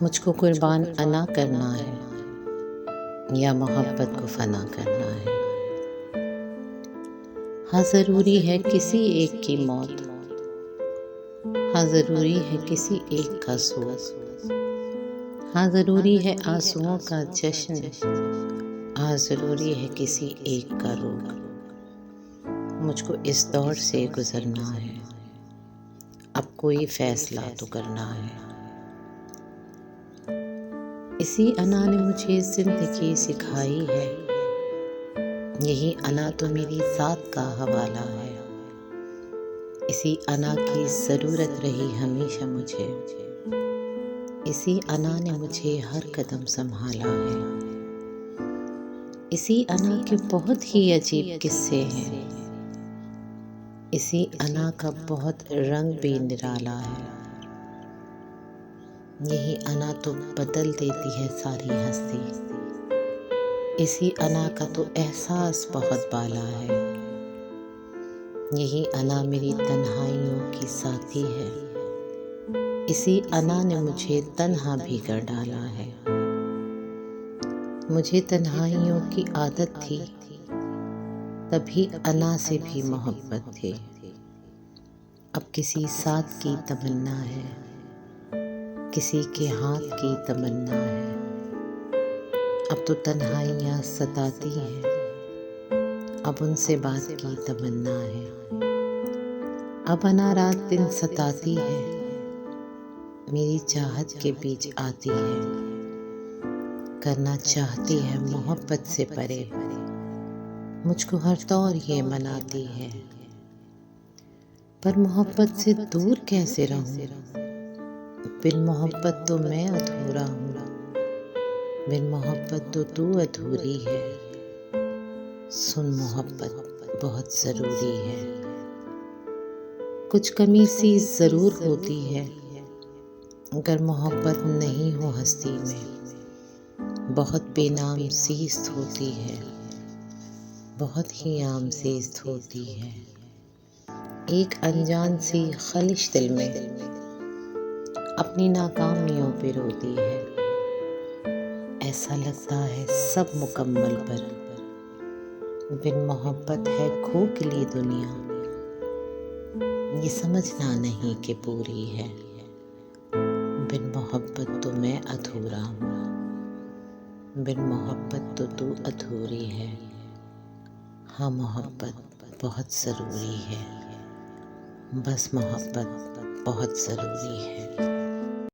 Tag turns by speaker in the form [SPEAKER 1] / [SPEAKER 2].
[SPEAKER 1] मुझको कुर्बान अना करना है या मोहब्बत को फना करना है। हाँ ज़रूरी है किसी एक की मौत, हाँ ज़रूरी है किसी एक का सोग, हाँ ज़रूरी है आंसुओं का जश्न, हाँ ज़रूरी है किसी एक का रोग। मुझको इस दौर से गुज़रना है, अब कोई फ़ैसला तो करना है। इसी अना ने मुझे ज़िंदगी सिखाई है, यही अना तो मेरी ज़ात का हवाला है। इसी अना की ज़रूरत रही हमेशा मुझे, इसी अना ने मुझे हर कदम संभाला है। इसी अना के बहुत ही अजीब किस्से हैं, इसी अना का बहुत रंग भी निराला है। यही अना तो बदल देती है सारी हस्ती, इसी अना का तो एहसास बहुत बाला है। यही अना मेरी तन्हाइयों की साथी है, इसी अना ने मुझे तन्हा भी कर डाला है। मुझे तन्हाइयों की आदत थी, तभी अना से भी मोहब्बत थी। अब किसी साथ की तमन्ना है, किसी के हाथ की तमन्ना है। अब तो तन्हाइयाँ सताती हैं, अब उनसे बात की तमन्ना है। अब अना रात दिन सताती है, मेरी चाहत के बीच आती है। करना चाहती है मोहब्बत से परे, मुझको हर दौर ये मनाती है। पर मोहब्बत से दूर कैसे रहूं, बिन मोहब्बत तो मैं अधूरा हूँ। बिन मोहब्बत तो तू अधूरी है, सुन मोहब्बत बहुत ज़रूरी है। कुछ कमी सी ज़रूर होती है, अगर मोहब्बत नहीं हो हस्ती में। बहुत बेनाम सीस्त होती है, बहुत ही आम सीस्त होती है। एक अनजान सी खलिश दिल में अपनी नाकामियों पे रोती है। ऐसा लगता है सब मुकम्मल पर बिन मोहब्बत है खोखली दुनिया। ये समझना नहीं कि पूरी है, बिन मोहब्बत तो मैं अधूरा हूँ। बिन मोहब्बत तो तू अधूरी है। हाँ मोहब्बत बहुत ज़रूरी है, बस मोहब्बत बहुत ज़रूरी है।